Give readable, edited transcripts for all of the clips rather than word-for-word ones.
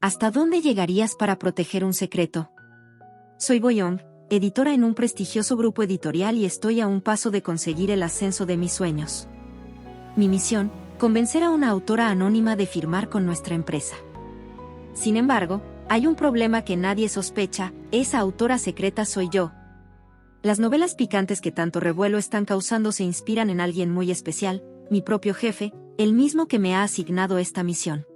¿Hasta dónde llegarías para proteger un secreto? Soy Boyoung, editora en un prestigioso grupo editorial y estoy a un paso de conseguir el ascenso de mis sueños. Mi misión, convencer a una autora anónima de firmar con nuestra empresa. Sin embargo, hay un problema que nadie sospecha, esa autora secreta soy yo. Las novelas picantes que tanto revuelo están causando se inspiran en alguien muy especial, mi propio jefe, el mismo que me ha asignado esta misión.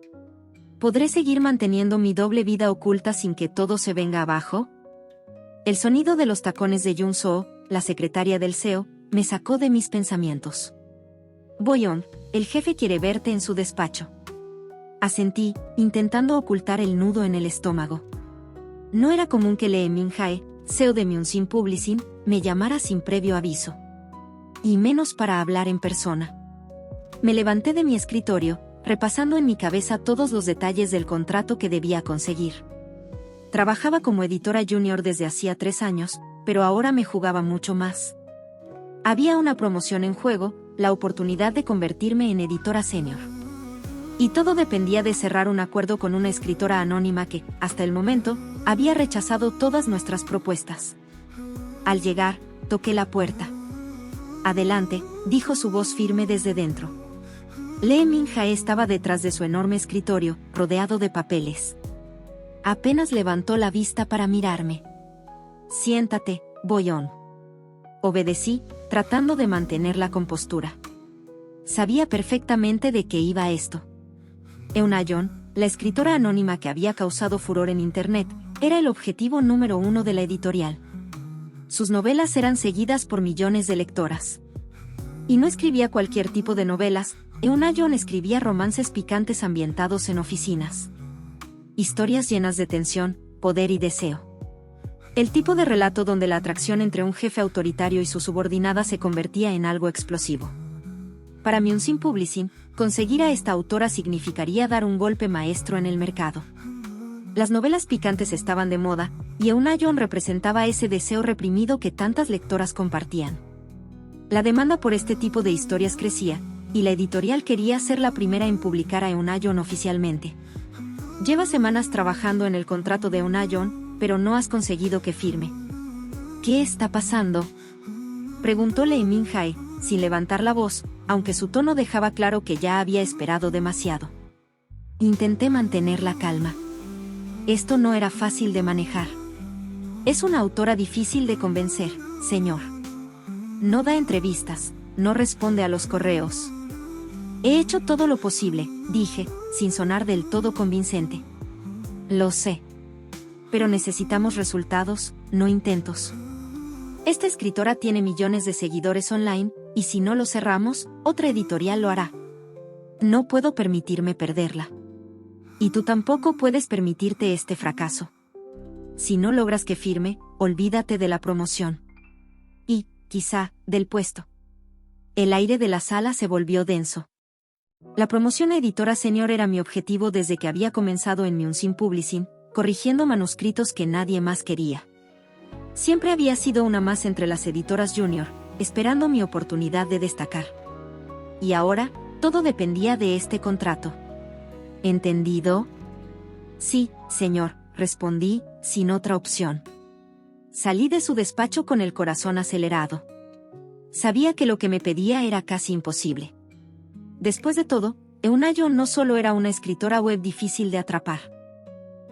¿Podré seguir manteniendo mi doble vida oculta sin que todo se venga abajo? El sonido de los tacones de Jung Soo, la secretaria del CEO, me sacó de mis pensamientos. Boyoung, el jefe quiere verte en su despacho. Asentí, intentando ocultar el nudo en el estómago. No era común que Lee Min-jae, CEO de Myunsin Publishing, me llamara sin previo aviso. Y menos para hablar en persona. Me levanté de mi escritorio, repasando en mi cabeza todos los detalles del contrato que debía conseguir. Trabajaba como editora junior desde hacía 3 años, pero ahora me jugaba mucho más. Había una promoción en juego, la oportunidad de convertirme en editora senior. Y todo dependía de cerrar un acuerdo con una escritora anónima que, hasta el momento, había rechazado todas nuestras propuestas. Al llegar, toqué la puerta. «Adelante», dijo su voz firme desde dentro. Lee Min-jae estaba detrás de su enorme escritorio, rodeado de papeles. Apenas levantó la vista para mirarme. «Siéntate, Boyoung». Obedecí, tratando de mantener la compostura. Sabía perfectamente de qué iba esto. Eun-ah-yeon, la escritora anónima que había causado furor en Internet, era el objetivo número 1 de la editorial. Sus novelas eran seguidas por millones de lectoras. Y no escribía cualquier tipo de novelas, Eun-ah-yeon escribía romances picantes ambientados en oficinas. Historias llenas de tensión, poder y deseo. El tipo de relato donde la atracción entre un jefe autoritario y su subordinada se convertía en algo explosivo. Para Myunsin Publishing, conseguir a esta autora significaría dar un golpe maestro en el mercado. Las novelas picantes estaban de moda, y Eun-ah-yeon representaba ese deseo reprimido que tantas lectoras compartían. La demanda por este tipo de historias crecía, y la editorial quería ser la primera en publicar a Eun-ah-yeon oficialmente. Llevas semanas trabajando en el contrato de Eun-ah-yeon, pero no has conseguido que firme. ¿Qué está pasando?, preguntó Lee Min-jae, sin levantar la voz, aunque su tono dejaba claro que ya había esperado demasiado. Intenté mantener la calma. Esto no era fácil de manejar. Es una autora difícil de convencer, señor. No da entrevistas, no responde a los correos. He hecho todo lo posible, dije, sin sonar del todo convincente. Lo sé. Pero necesitamos resultados, no intentos. Esta escritora tiene millones de seguidores online, y si no lo cerramos, otra editorial lo hará. No puedo permitirme perderla. Y tú tampoco puedes permitirte este fracaso. Si no logras que firme, olvídate de la promoción. Y, quizá, del puesto. El aire de la sala se volvió denso. La promoción a editora senior era mi objetivo desde que había comenzado en Myunsin Publishing, corrigiendo manuscritos que nadie más quería. Siempre había sido una más entre las editoras junior, esperando mi oportunidad de destacar. Y ahora, todo dependía de este contrato. ¿Entendido? Sí, señor, respondí, sin otra opción. Salí de su despacho con el corazón acelerado. Sabía que lo que me pedía era casi imposible. Después de todo, Eun-ah-yeon no solo era una escritora web difícil de atrapar.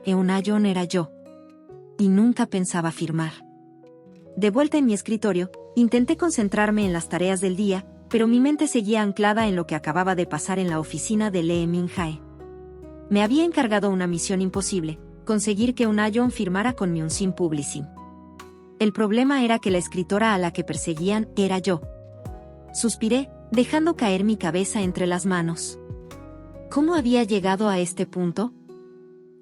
Eun-ah-yeon era yo. Y nunca pensaba firmar. De vuelta en mi escritorio, intenté concentrarme en las tareas del día, pero mi mente seguía anclada en lo que acababa de pasar en la oficina de Lee Min-jae. Me había encargado una misión imposible, conseguir que Eun-ah-yeon firmara con Myunsin Publishing. El problema era que la escritora a la que perseguían era yo. Suspiré, dejando caer mi cabeza entre las manos. ¿Cómo había llegado a este punto?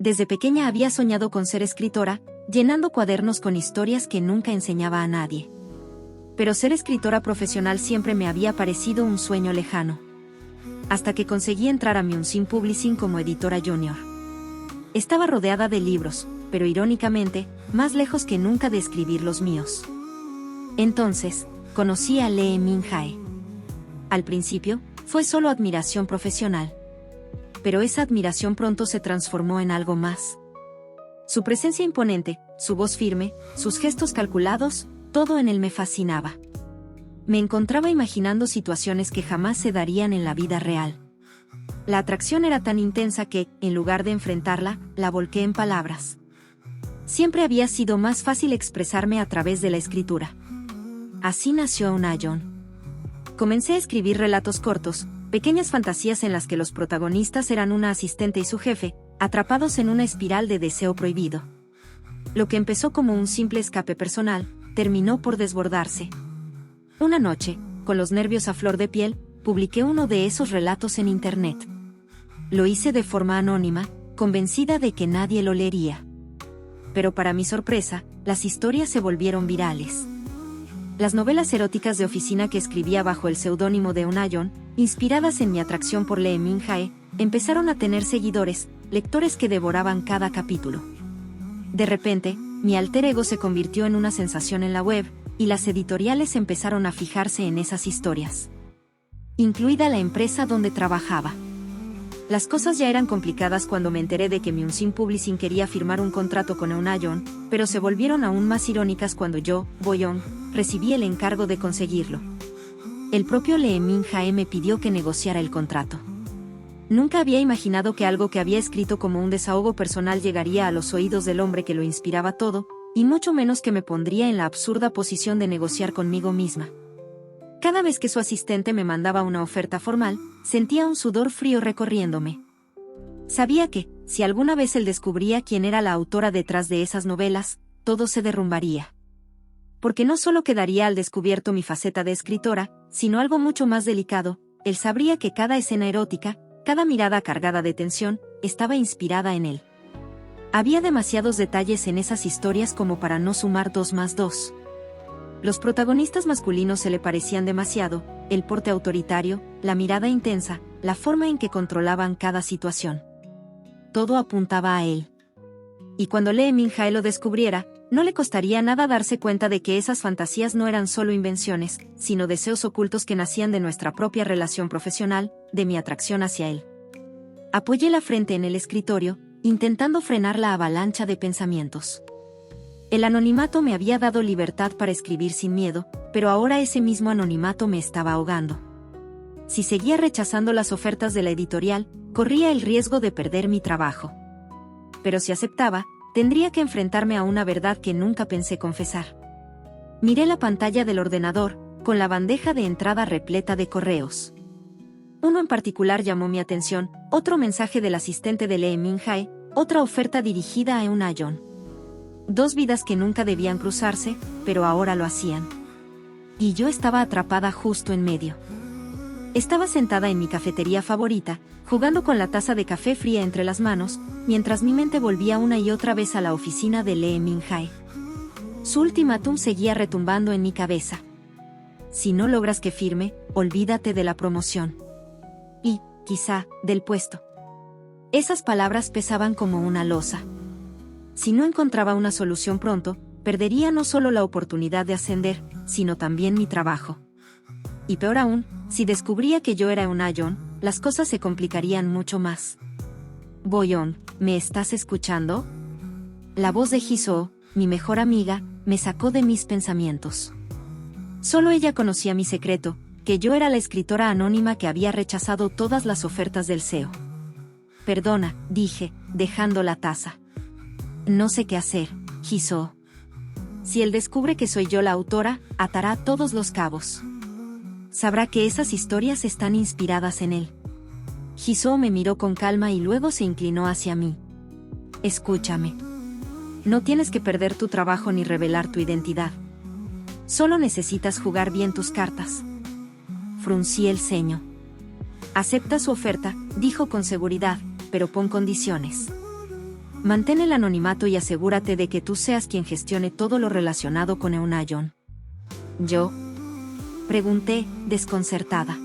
Desde pequeña había soñado con ser escritora, llenando cuadernos con historias que nunca enseñaba a nadie. Pero ser escritora profesional siempre me había parecido un sueño lejano. Hasta que conseguí entrar a Myunsin Publishing como editora junior. Estaba rodeada de libros, pero irónicamente, más lejos que nunca de escribir los míos. Entonces, conocí a Lee Min-jae. Al principio, fue solo admiración profesional. pero esa admiración pronto se transformó en algo más. Su presencia imponente, su voz firme, sus gestos calculados, todo en él me fascinaba. Me encontraba imaginando situaciones que jamás se darían en la vida real. La atracción era tan intensa que, en lugar de enfrentarla, la volqué en palabras. Siempre había sido más fácil expresarme a través de la escritura. Así nació Unayon. Comencé a escribir relatos cortos, pequeñas fantasías en las que los protagonistas eran una asistente y su jefe, atrapados en una espiral de deseo prohibido. Lo que empezó como un simple escape personal, terminó por desbordarse. Una noche, con los nervios a flor de piel, publiqué uno de esos relatos en internet. Lo hice de forma anónima, convencida de que nadie lo leería. Pero para mi sorpresa, las historias se volvieron virales. Las novelas eróticas de oficina que escribía bajo el seudónimo de Unayon, inspiradas en mi atracción por Lee Min-jae, empezaron a tener seguidores, lectores que devoraban cada capítulo. De repente, mi alter ego se convirtió en una sensación en la web, y las editoriales empezaron a fijarse en esas historias. Incluida la empresa donde trabajaba. Las cosas ya eran complicadas cuando me enteré de que Munshin Publishing quería firmar un contrato con Unayon, pero se volvieron aún más irónicas cuando yo, Boyoung, recibí el encargo de conseguirlo. El propio Lee Min-jae me pidió que negociara el contrato. Nunca había imaginado que algo que había escrito como un desahogo personal llegaría a los oídos del hombre que lo inspiraba todo, y mucho menos que me pondría en la absurda posición de negociar conmigo misma. Cada vez que su asistente me mandaba una oferta formal, sentía un sudor frío recorriéndome. Sabía que, si alguna vez él descubría quién era la autora detrás de esas novelas, todo se derrumbaría. Porque no solo quedaría al descubierto mi faceta de escritora, sino algo mucho más delicado, él sabría que cada escena erótica, cada mirada cargada de tensión, estaba inspirada en él. Había demasiados detalles en esas historias como para no sumar 2 más 2. Los protagonistas masculinos se le parecían demasiado, el porte autoritario, la mirada intensa, la forma en que controlaban cada situación. Todo apuntaba a él. Y cuando Lee Min-jae lo descubriera, no le costaría nada darse cuenta de que esas fantasías no eran solo invenciones, sino deseos ocultos que nacían de nuestra propia relación profesional, de mi atracción hacia él. Apoyé la frente en el escritorio, intentando frenar la avalancha de pensamientos. El anonimato me había dado libertad para escribir sin miedo, pero ahora ese mismo anonimato me estaba ahogando. Si seguía rechazando las ofertas de la editorial, corría el riesgo de perder mi trabajo. Pero si aceptaba, tendría que enfrentarme a una verdad que nunca pensé confesar. Miré la pantalla del ordenador, con la bandeja de entrada repleta de correos. Uno en particular llamó mi atención, otro mensaje del asistente de Lee Min-jae, otra oferta dirigida a Unayon. 2 vidas que nunca debían cruzarse, pero ahora lo hacían. Y yo estaba atrapada justo en medio. Estaba sentada en mi cafetería favorita, jugando con la taza de café fría entre las manos, mientras mi mente volvía una y otra vez a la oficina de Lee Min-jae. Su ultimátum seguía retumbando en mi cabeza. Si no logras que firme, olvídate de la promoción. Y, quizá, del puesto. Esas palabras pesaban como una losa. Si no encontraba una solución pronto, perdería no solo la oportunidad de ascender, sino también mi trabajo. Y peor aún, si descubría que yo era Unayon, las cosas se complicarían mucho más. Boyoung, ¿me estás escuchando? La voz de Jisoo, mi mejor amiga, me sacó de mis pensamientos. Solo ella conocía mi secreto, que yo era la escritora anónima que había rechazado todas las ofertas del CEO. Perdona, dije, dejando la taza. No sé qué hacer, Jisoo. Si él descubre que soy yo la autora, atará todos los cabos. Sabrá que esas historias están inspiradas en él. Jisoo me miró con calma y luego se inclinó hacia mí. Escúchame. No tienes que perder tu trabajo ni revelar tu identidad. Solo necesitas jugar bien tus cartas. Fruncí el ceño. Acepta su oferta, dijo con seguridad, pero pon condiciones. Mantén el anonimato y asegúrate de que tú seas quien gestione todo lo relacionado con Unayon. ¿Yo? Pregunté, desconcertada.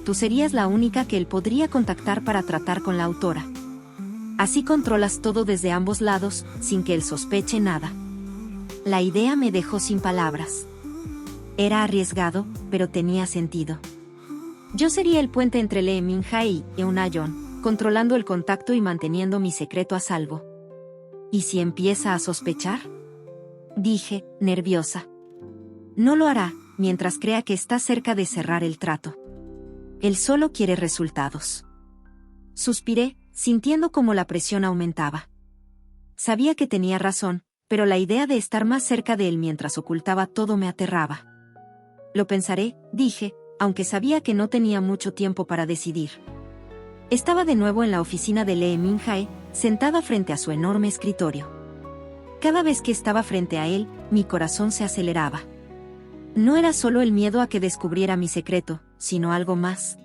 Tú serías la única que él podría contactar para tratar con la autora. Así controlas todo desde ambos lados, sin que él sospeche nada. La idea me dejó sin palabras. Era arriesgado, pero tenía sentido. Yo sería el puente entre Lee Min-jae y Unayon, controlando el contacto y manteniendo mi secreto a salvo. ¿Y si empieza a sospechar? Dije, nerviosa. No lo hará, mientras crea que está cerca de cerrar el trato. Él solo quiere resultados. Suspiré, sintiendo cómo la presión aumentaba. Sabía que tenía razón, pero la idea de estar más cerca de él mientras ocultaba todo me aterraba. Lo pensaré, dije, aunque sabía que no tenía mucho tiempo para decidir. Estaba de nuevo en la oficina de Lee Min-jae, sentada frente a su enorme escritorio. Cada vez que estaba frente a él, mi corazón se aceleraba. No era solo el miedo a que descubriera mi secreto, sino algo más.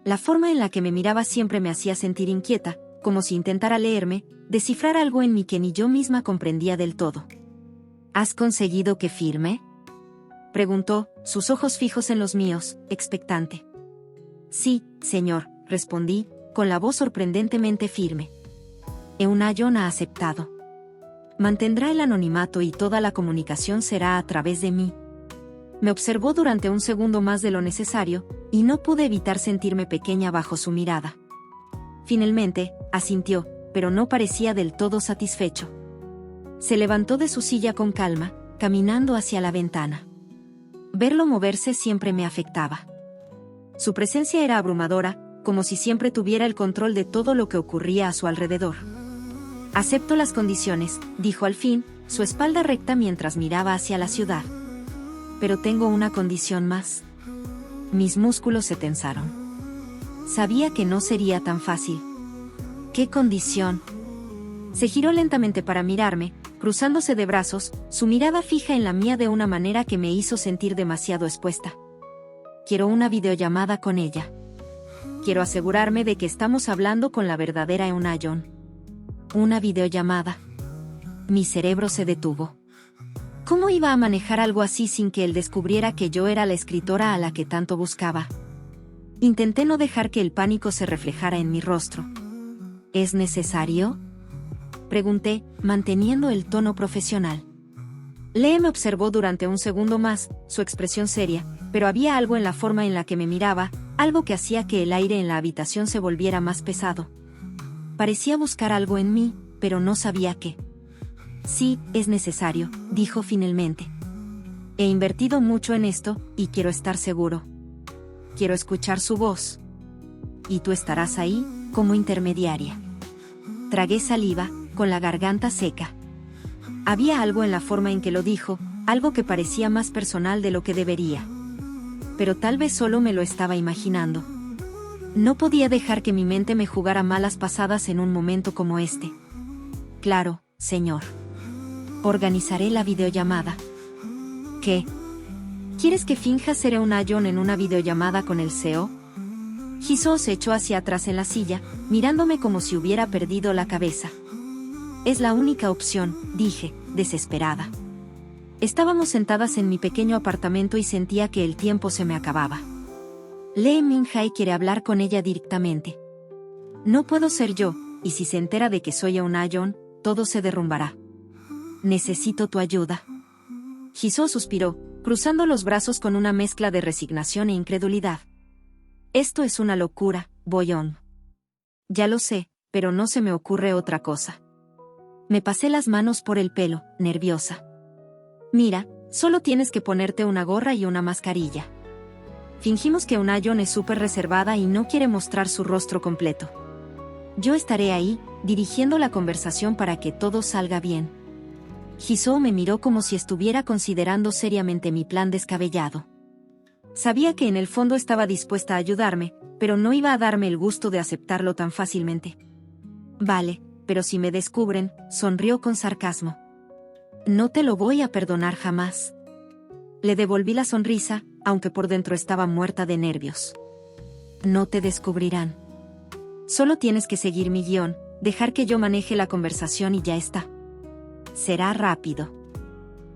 La forma en la que me miraba siempre me hacía sentir inquieta, como si intentara leerme, descifrar algo en mí que ni yo misma comprendía del todo. ¿Has conseguido que firme?, preguntó, sus ojos fijos en los míos, expectante. Sí, señor, respondí, con la voz sorprendentemente firme. Eun-ayeon ha aceptado. Mantendrá el anonimato y toda la comunicación será a través de mí. Me observó durante un segundo más de lo necesario, y no pude evitar sentirme pequeña bajo su mirada. Finalmente, asintió, pero no parecía del todo satisfecho. Se levantó de su silla con calma, caminando hacia la ventana. Verlo moverse siempre me afectaba. Su presencia era abrumadora, como si siempre tuviera el control de todo lo que ocurría a su alrededor. Acepto las condiciones, dijo al fin, su espalda recta mientras miraba hacia la ciudad. Pero tengo una condición más. Mis músculos se tensaron. Sabía que no sería tan fácil. ¿Qué condición? Se giró lentamente para mirarme, cruzándose de brazos, su mirada fija en la mía de una manera que me hizo sentir demasiado expuesta. Quiero una videollamada con ella. Quiero asegurarme de que estamos hablando con la verdadera Eun-ayeon. Una videollamada. Mi cerebro se detuvo. ¿Cómo iba a manejar algo así sin que él descubriera que yo era la escritora a la que tanto buscaba? Intenté no dejar que el pánico se reflejara en mi rostro. ¿Es necesario?, pregunté, manteniendo el tono profesional. Lee me observó durante un segundo más, su expresión seria, pero había algo en la forma en la que me miraba, algo que hacía que el aire en la habitación se volviera más pesado. Parecía buscar algo en mí, pero no sabía qué. Sí, es necesario, dijo finalmente. He invertido mucho en esto, y quiero estar seguro. Quiero escuchar su voz. Y tú estarás ahí, como intermediaria. Tragué saliva, con la garganta seca. Había algo en la forma en que lo dijo, algo que parecía más personal de lo que debería. Pero tal vez solo me lo estaba imaginando. No podía dejar que mi mente me jugara malas pasadas en un momento como este. Claro, señor. Organizaré la videollamada. ¿Qué? ¿Quieres que finja ser Eun-ayeon en una videollamada con el CEO? Jisoo se echó hacia atrás en la silla, mirándome como si hubiera perdido la cabeza. Es la única opción, dije, desesperada. Estábamos sentadas en mi pequeño apartamento y sentía que el tiempo se me acababa. Lee Min-jae quiere hablar con ella directamente. No puedo ser yo, y si se entera de que soy Eun-ayeon, todo se derrumbará. Necesito tu ayuda. Jisoo suspiró, cruzando los brazos con una mezcla de resignación e incredulidad. Esto es una locura, Boyeon. Ya lo sé, pero no se me ocurre otra cosa. Me pasé las manos por el pelo, nerviosa. Mira, solo tienes que ponerte una gorra y una mascarilla. Fingimos que Eun-ayeon es súper reservada y no quiere mostrar su rostro completo. Yo estaré ahí, dirigiendo la conversación para que todo salga bien. Jisoo me miró como si estuviera considerando seriamente mi plan descabellado. Sabía que en el fondo estaba dispuesta a ayudarme, pero no iba a darme el gusto de aceptarlo tan fácilmente. Vale, pero si me descubren, sonrió con sarcasmo. No te lo voy a perdonar jamás. Le devolví la sonrisa, aunque por dentro estaba muerta de nervios. No te descubrirán. Solo tienes que seguir mi guión, dejar que yo maneje la conversación y ya está. Será rápido.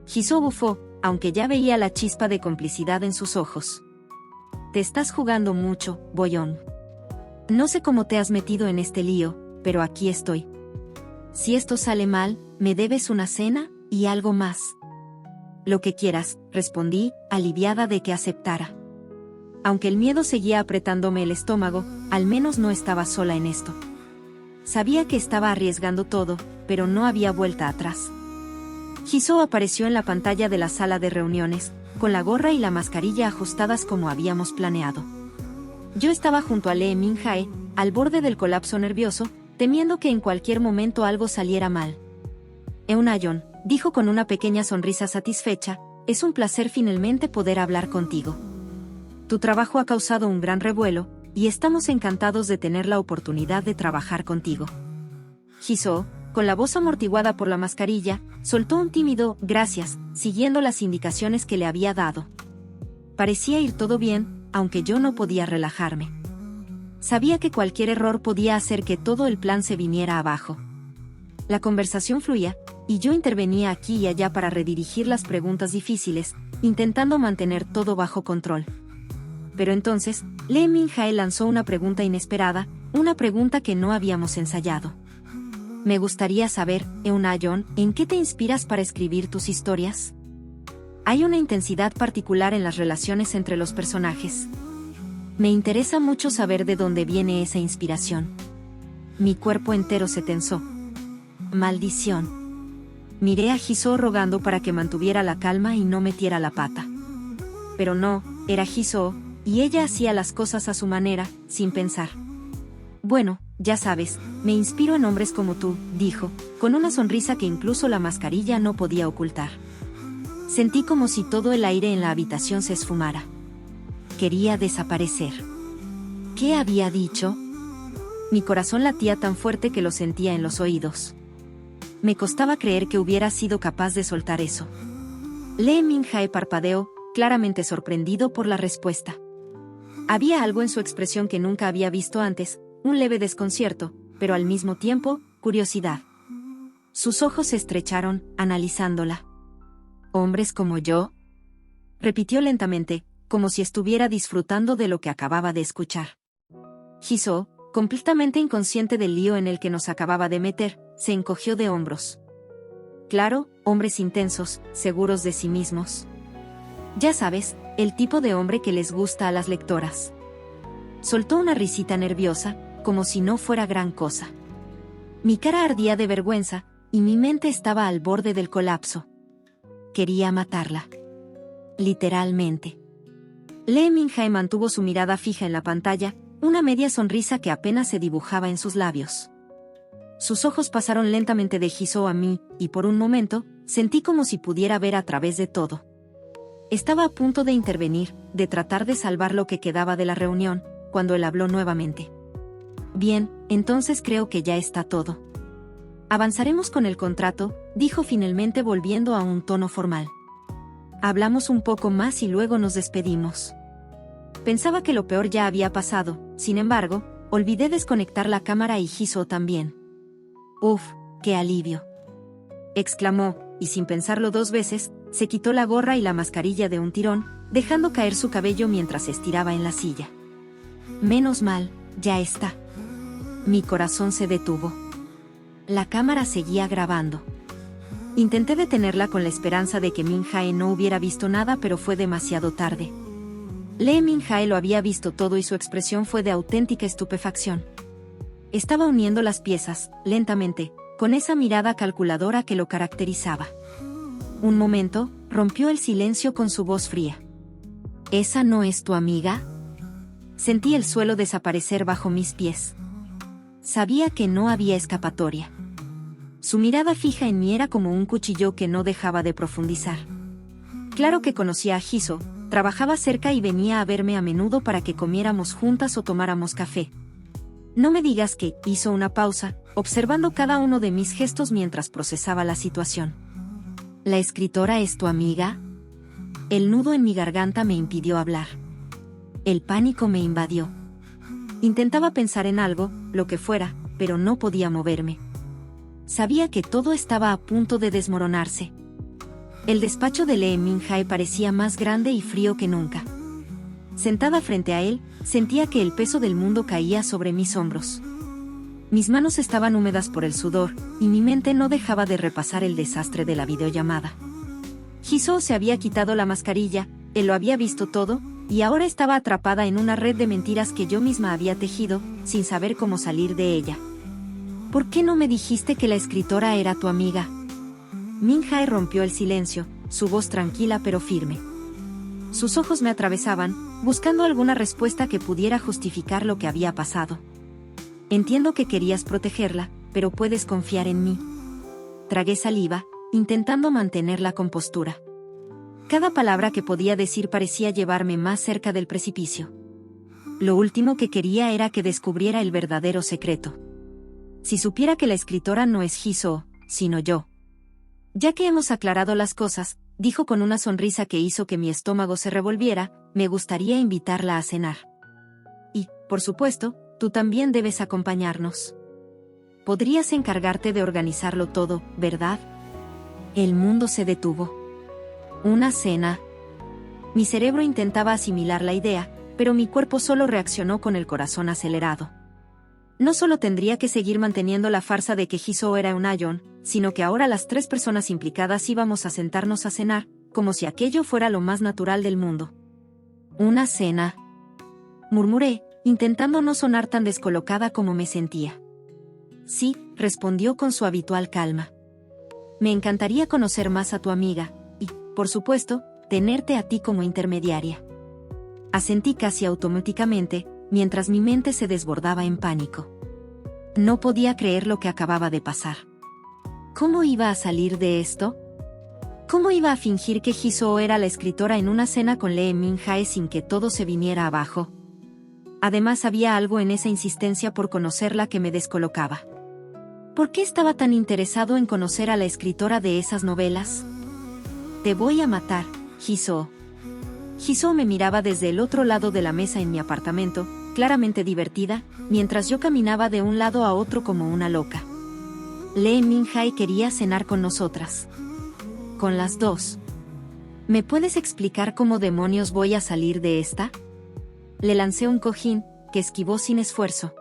Jisoo bufó, aunque ya veía la chispa de complicidad en sus ojos. Te estás jugando mucho, Boyeon. No sé cómo te has metido en este lío, pero aquí estoy. Si esto sale mal, me debes una cena, y algo más. Lo que quieras, respondí, aliviada de que aceptara. Aunque el miedo seguía apretándome el estómago, al menos no estaba sola en esto. Sabía que estaba arriesgando todo, pero no había vuelta atrás. Jisoo apareció en la pantalla de la sala de reuniones, con la gorra y la mascarilla ajustadas como habíamos planeado. Yo estaba junto a Lee Min-jae, al borde del colapso nervioso, temiendo que en cualquier momento algo saliera mal. Eun-ayeon, dijo con una pequeña sonrisa satisfecha, es un placer finalmente poder hablar contigo. Tu trabajo ha causado un gran revuelo, y estamos encantados de tener la oportunidad de trabajar contigo. Jisoo, con la voz amortiguada por la mascarilla, soltó un tímido «gracias», siguiendo las indicaciones que le había dado. Parecía ir todo bien, aunque yo no podía relajarme. Sabía que cualquier error podía hacer que todo el plan se viniera abajo. La conversación fluía, y yo intervenía aquí y allá para redirigir las preguntas difíciles, intentando mantener todo bajo control. Pero entonces, Lee Min-jae lanzó una pregunta inesperada, una pregunta que no habíamos ensayado. Me gustaría saber, Eun-ayeon, ¿en qué te inspiras para escribir tus historias? Hay una intensidad particular en las relaciones entre los personajes. Me interesa mucho saber de dónde viene esa inspiración. Mi cuerpo entero se tensó. Maldición. Miré a Jisoo rogando para que mantuviera la calma y no metiera la pata. Pero no, era Jisoo, y ella hacía las cosas a su manera, sin pensar. Bueno, ya sabes, me inspiro en hombres como tú, dijo, con una sonrisa que incluso la mascarilla no podía ocultar. Sentí como si todo el aire en la habitación se esfumara. Quería desaparecer. ¿Qué había dicho? Mi corazón latía tan fuerte que lo sentía en los oídos. Me costaba creer que hubiera sido capaz de soltar eso. Lee Min-jae parpadeó, claramente sorprendido por la respuesta. Había algo en su expresión que nunca había visto antes, un leve desconcierto, pero al mismo tiempo, curiosidad. Sus ojos se estrecharon, analizándola. ¿Hombres como yo? Repitió lentamente, como si estuviera disfrutando de lo que acababa de escuchar. Jisoo, completamente inconsciente del lío en el que nos acababa de meter, se encogió de hombros. Claro, hombres intensos, seguros de sí mismos. Ya sabes, el tipo de hombre que les gusta a las lectoras. Soltó una risita nerviosa, como si no fuera gran cosa. Mi cara ardía de vergüenza, y mi mente estaba al borde del colapso. Quería matarla. Literalmente. Lee Min-jae mantuvo su mirada fija en la pantalla, una media sonrisa que apenas se dibujaba en sus labios. Sus ojos pasaron lentamente de Jisoo a mí, y por un momento, sentí como si pudiera ver a través de todo. Estaba a punto de intervenir, de tratar de salvar lo que quedaba de la reunión, cuando él habló nuevamente. Bien, entonces creo que ya está todo. Avanzaremos con el contrato, dijo finalmente volviendo a un tono formal. Hablamos un poco más y luego nos despedimos. Pensaba que lo peor ya había pasado, sin embargo, olvidé desconectar la cámara y Jisoo también. Uf, qué alivio. Exclamó, y sin pensarlo dos veces, se quitó la gorra y la mascarilla de un tirón, dejando caer su cabello mientras se estiraba en la silla. Menos mal, ya está. Mi corazón se detuvo. La cámara seguía grabando. Intenté detenerla con la esperanza de que Min-jae no hubiera visto nada, pero fue demasiado tarde. Lee Min-jae lo había visto todo y su expresión fue de auténtica estupefacción. Estaba uniendo las piezas, lentamente, con esa mirada calculadora que lo caracterizaba. Un momento, rompió el silencio con su voz fría. ¿Esa no es tu amiga? Sentí el suelo desaparecer bajo mis pies. Sabía que no había escapatoria. Su mirada fija en mí era como un cuchillo que no dejaba de profundizar. Claro que conocía a Jisoo, trabajaba cerca y venía a verme a menudo para que comiéramos juntas o tomáramos café. No me digas que, hizo una pausa, observando cada uno de mis gestos mientras procesaba la situación. ¿La escritora es tu amiga? El nudo en mi garganta me impidió hablar. El pánico me invadió. Intentaba pensar en algo, lo que fuera, pero no podía moverme. Sabía que todo estaba a punto de desmoronarse. El despacho de Lee Min-jae parecía más grande y frío que nunca. Sentada frente a él, sentía que el peso del mundo caía sobre mis hombros. Mis manos estaban húmedas por el sudor, y mi mente no dejaba de repasar el desastre de la videollamada. Jisoo se había quitado la mascarilla, él lo había visto todo, y ahora estaba atrapada en una red de mentiras que yo misma había tejido, sin saber cómo salir de ella. ¿Por qué no me dijiste que la escritora era tu amiga? Min Jae rompió el silencio, su voz tranquila pero firme. Sus ojos me atravesaban, buscando alguna respuesta que pudiera justificar lo que había pasado. Entiendo que querías protegerla, pero puedes confiar en mí. Tragué saliva, intentando mantener la compostura. Cada palabra que podía decir parecía llevarme más cerca del precipicio. Lo último que quería era que descubriera el verdadero secreto. Si supiera que la escritora no es Jisoo, sino yo. Ya que hemos aclarado las cosas, dijo con una sonrisa que hizo que mi estómago se revolviera, me gustaría invitarla a cenar. Y, por supuesto, tú también debes acompañarnos. Podrías encargarte de organizarlo todo, ¿verdad? El mundo se detuvo. Una cena. Mi cerebro intentaba asimilar la idea, pero mi cuerpo solo reaccionó con el corazón acelerado. No solo tendría que seguir manteniendo la farsa de que Jisoo era un Ayon, sino que ahora las 3 personas implicadas íbamos a sentarnos a cenar, como si aquello fuera lo más natural del mundo. Una cena. Murmuré, intentando no sonar tan descolocada como me sentía. Sí, respondió con su habitual calma. Me encantaría conocer más a tu amiga, y, por supuesto, tenerte a ti como intermediaria. Asentí casi automáticamente, mientras mi mente se desbordaba en pánico. No podía creer lo que acababa de pasar. ¿Cómo iba a salir de esto? ¿Cómo iba a fingir que Jisoo era la escritora en una cena con Lee Min Jae sin que todo se viniera abajo? Además había algo en esa insistencia por conocerla que me descolocaba. ¿Por qué estaba tan interesado en conocer a la escritora de esas novelas? Te voy a matar, Jisoo. Jisoo me miraba desde el otro lado de la mesa en mi apartamento, claramente divertida, mientras yo caminaba de un lado a otro como una loca. Lee Min Jae quería cenar con nosotras. Con las 2. ¿Me puedes explicar cómo demonios voy a salir de esta? Le lancé un cojín, que esquivó sin esfuerzo.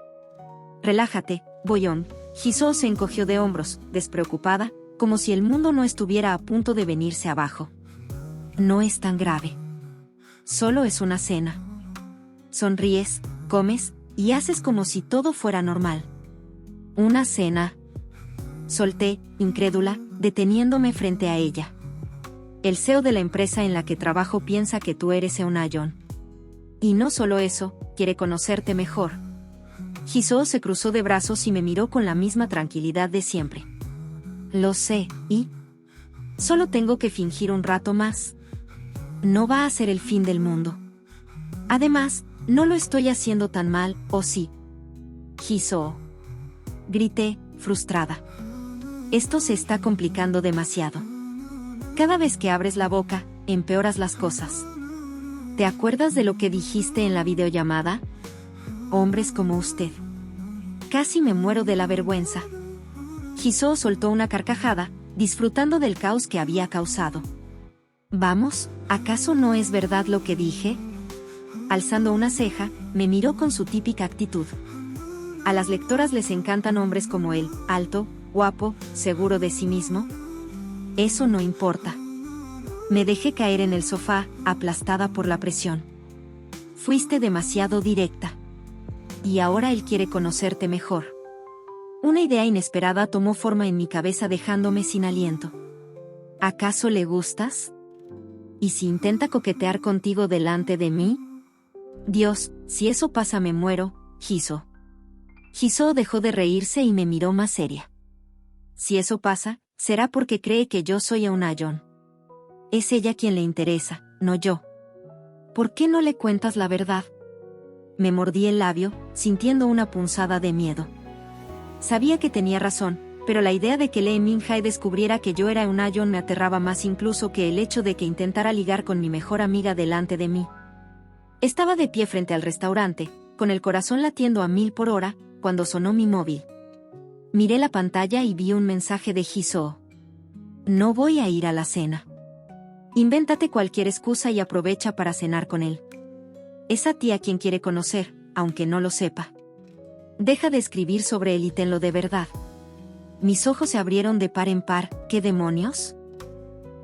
Relájate, Boyeon. Jisoo se encogió de hombros, despreocupada, como si el mundo no estuviera a punto de venirse abajo. No es tan grave. Solo es una cena. Sonríes, comes, y haces como si todo fuera normal. Una cena. Solté, incrédula, deteniéndome frente a ella. El CEO de la empresa en la que trabajo piensa que tú eres un Ayon. Y no solo eso, quiere conocerte mejor. Jisoo se cruzó de brazos y me miró con la misma tranquilidad de siempre. Lo sé, ¿y? Solo tengo que fingir un rato más. No va a ser el fin del mundo. Además, no lo estoy haciendo tan mal, ¿o sí? Jisoo. Grité, frustrada. Esto se está complicando demasiado. Cada vez que abres la boca, empeoras las cosas. ¿Te acuerdas de lo que dijiste en la videollamada? Hombres como usted. Casi me muero de la vergüenza. Jisoo soltó una carcajada, disfrutando del caos que había causado. Vamos, ¿acaso no es verdad lo que dije? Alzando una ceja, me miró con su típica actitud. A las lectoras les encantan hombres como él, alto, guapo, seguro de sí mismo. Eso no importa. Me dejé caer en el sofá, aplastada por la presión. Fuiste demasiado directa. Y ahora él quiere conocerte mejor. Una idea inesperada tomó forma en mi cabeza dejándome sin aliento. ¿Acaso le gustas? ¿Y si intenta coquetear contigo delante de mí? Dios, si eso pasa me muero, Jisoo. Jisoo dejó de reírse y me miró más seria. Si eso pasa, será porque cree que yo soy un Ayon. Es ella quien le interesa, no yo. ¿Por qué no le cuentas la verdad? Me mordí el labio, sintiendo una punzada de miedo. Sabía que tenía razón, pero la idea de que Lee Min Jae descubriera que yo era un Ayon me aterraba más incluso que el hecho de que intentara ligar con mi mejor amiga delante de mí. Estaba de pie frente al restaurante, con el corazón latiendo a 1000 por hora, cuando sonó mi móvil. Miré la pantalla y vi un mensaje de Jisoo. No voy a ir a la cena. Invéntate cualquier excusa y aprovecha para cenar con él. Es a ti a quien quiere conocer, aunque no lo sepa. Deja de escribir sobre él y tenlo de verdad. Mis ojos se abrieron de par en par, ¿qué demonios?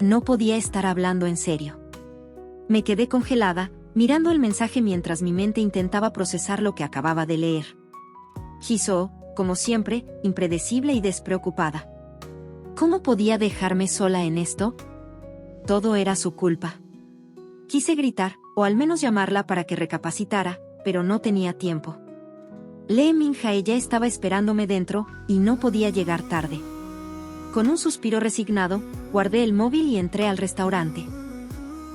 No podía estar hablando en serio. Me quedé congelada, mirando el mensaje mientras mi mente intentaba procesar lo que acababa de leer. Jisoo, como siempre, impredecible y despreocupada. ¿Cómo podía dejarme sola en esto? Todo era su culpa. Quise gritar, o al menos llamarla para que recapacitara, pero no tenía tiempo. Lee Min-jae ya estaba esperándome dentro, y no podía llegar tarde. Con un suspiro resignado, guardé el móvil y entré al restaurante.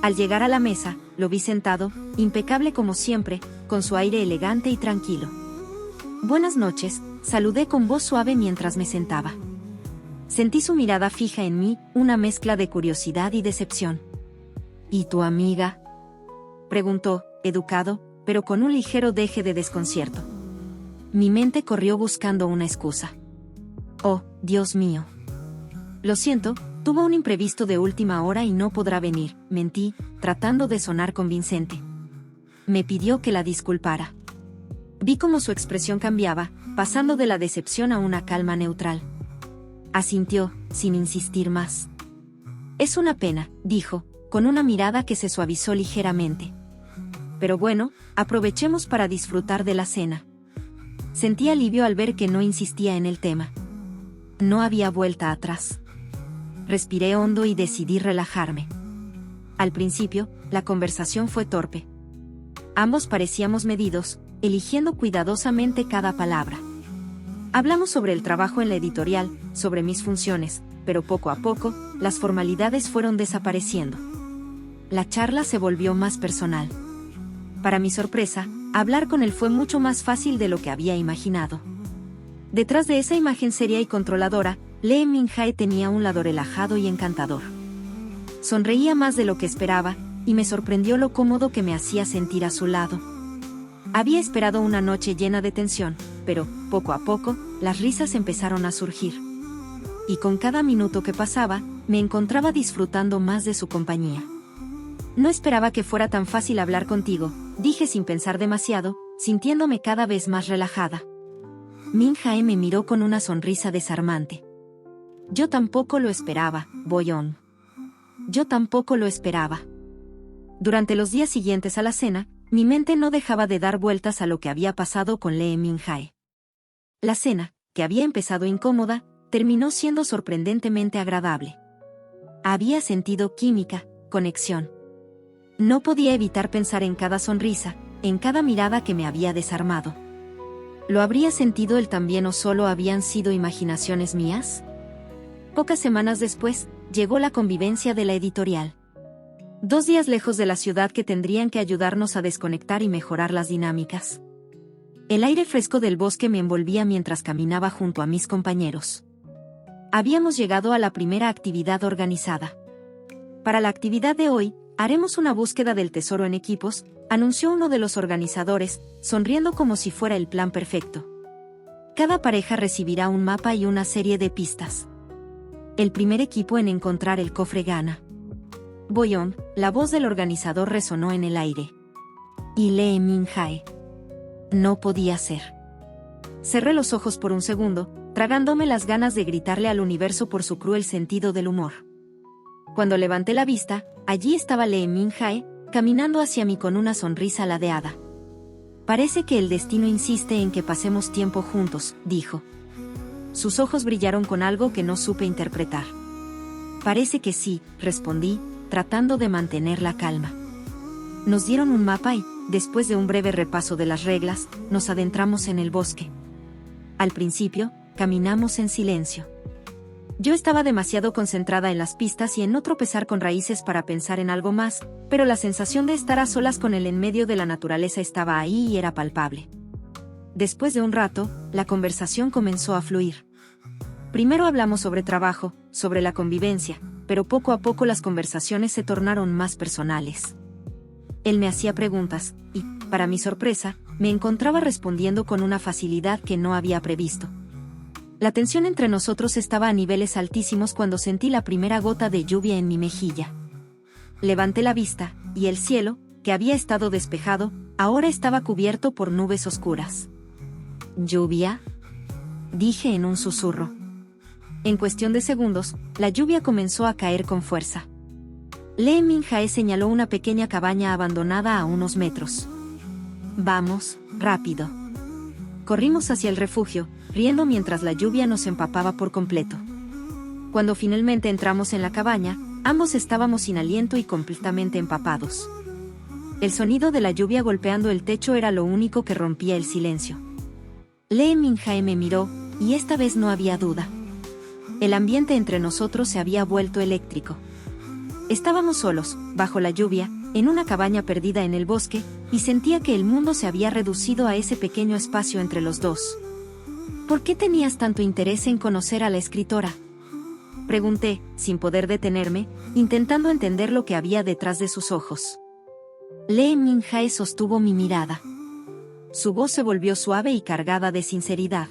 Al llegar a la mesa, lo vi sentado, impecable como siempre, con su aire elegante y tranquilo. Buenas noches, saludé con voz suave mientras me sentaba. Sentí su mirada fija en mí, una mezcla de curiosidad y decepción. ¿Y tu amiga?, preguntó, educado, pero con un ligero deje de desconcierto. Mi mente corrió buscando una excusa. Oh, Dios mío. Lo siento, tuvo un imprevisto de última hora y no podrá venir, mentí, tratando de sonar convincente. Me pidió que la disculpara. Vi cómo su expresión cambiaba, pasando de la decepción a una calma neutral. Asintió, sin insistir más. Es una pena, dijo, con una mirada que se suavizó ligeramente. Pero bueno, aprovechemos para disfrutar de la cena. Sentí alivio al ver que no insistía en el tema. No había vuelta atrás. Respiré hondo y decidí relajarme. Al principio, la conversación fue torpe. Ambos parecíamos medidos, eligiendo cuidadosamente cada palabra. Hablamos sobre el trabajo en la editorial, sobre mis funciones, pero poco a poco, las formalidades fueron desapareciendo. La charla se volvió más personal. Para mi sorpresa, hablar con él fue mucho más fácil de lo que había imaginado. Detrás de esa imagen seria y controladora, Lee Min-jae tenía un lado relajado y encantador. Sonreía más de lo que esperaba, y me sorprendió lo cómodo que me hacía sentir a su lado. Había esperado una noche llena de tensión, pero, poco a poco, las risas empezaron a surgir. Y con cada minuto que pasaba, me encontraba disfrutando más de su compañía. No esperaba que fuera tan fácil hablar contigo, dije sin pensar demasiado, sintiéndome cada vez más relajada. Min-jae me miró con una sonrisa desarmante. Yo tampoco lo esperaba, Boyeon. Yo tampoco lo esperaba. Durante los días siguientes a la cena, mi mente no dejaba de dar vueltas a lo que había pasado con Lee Min-jae. La cena, que había empezado incómoda, terminó siendo sorprendentemente agradable. Había sentido química, conexión. No podía evitar pensar en cada sonrisa, en cada mirada que me había desarmado. ¿Lo habría sentido él también o solo habían sido imaginaciones mías? Pocas semanas después, llegó la convivencia de la editorial. 2 días lejos de la ciudad que tendrían que ayudarnos a desconectar y mejorar las dinámicas. El aire fresco del bosque me envolvía mientras caminaba junto a mis compañeros. Habíamos llegado a la primera actividad organizada. Para la actividad de hoy, haremos una búsqueda del tesoro en equipos, anunció uno de los organizadores, sonriendo como si fuera el plan perfecto. Cada pareja recibirá un mapa y una serie de pistas. El primer equipo en encontrar el cofre gana. Boyeon, la voz del organizador resonó en el aire. Y Lee Min-jae. No podía ser. Cerré los ojos por un segundo, tragándome las ganas de gritarle al universo por su cruel sentido del humor. Cuando levanté la vista, allí estaba Lee Min-jae, caminando hacia mí con una sonrisa ladeada. Parece que el destino insiste en que pasemos tiempo juntos, dijo. Sus ojos brillaron con algo que no supe interpretar. Parece que sí, respondí, tratando de mantener la calma. Nos dieron un mapa y, después de un breve repaso de las reglas, nos adentramos en el bosque. Al principio, caminamos en silencio. Yo estaba demasiado concentrada en las pistas y en no tropezar con raíces para pensar en algo más, pero la sensación de estar a solas con él en medio de la naturaleza estaba ahí y era palpable. Después de un rato, la conversación comenzó a fluir. Primero hablamos sobre trabajo, sobre la convivencia, pero poco a poco las conversaciones se tornaron más personales. Él me hacía preguntas, y, para mi sorpresa, me encontraba respondiendo con una facilidad que no había previsto. La tensión entre nosotros estaba a niveles altísimos cuando sentí la primera gota de lluvia en mi mejilla. Levanté la vista, y el cielo, que había estado despejado, ahora estaba cubierto por nubes oscuras. ¿Lluvia?, dije en un susurro. En cuestión de segundos, la lluvia comenzó a caer con fuerza. Lee Min-jae señaló una pequeña cabaña abandonada a unos metros. Vamos, rápido. Corrimos hacia el refugio, riendo mientras la lluvia nos empapaba por completo. Cuando finalmente entramos en la cabaña, ambos estábamos sin aliento y completamente empapados. El sonido de la lluvia golpeando el techo era lo único que rompía el silencio. Lee Min-jae me miró, y esta vez no había duda. El ambiente entre nosotros se había vuelto eléctrico. Estábamos solos, bajo la lluvia, en una cabaña perdida en el bosque, y sentía que el mundo se había reducido a ese pequeño espacio entre los dos. ¿Por qué tenías tanto interés en conocer a la escritora?, pregunté, sin poder detenerme, intentando entender lo que había detrás de sus ojos. Lee Min-jae sostuvo mi mirada. Su voz se volvió suave y cargada de sinceridad.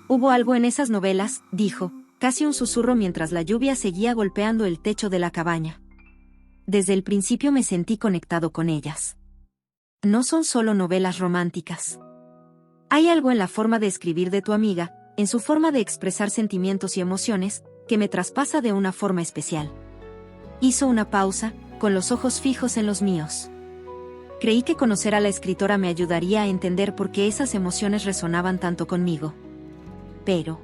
Hubo algo en esas novelas, dijo, casi un susurro mientras la lluvia seguía golpeando el techo de la cabaña. Desde el principio me sentí conectado con ellas. No son solo novelas románticas. Hay algo en la forma de escribir de tu amiga, en su forma de expresar sentimientos y emociones, que me traspasa de una forma especial. Hizo una pausa, con los ojos fijos en los míos. Creí que conocer a la escritora me ayudaría a entender por qué esas emociones resonaban tanto conmigo. Pero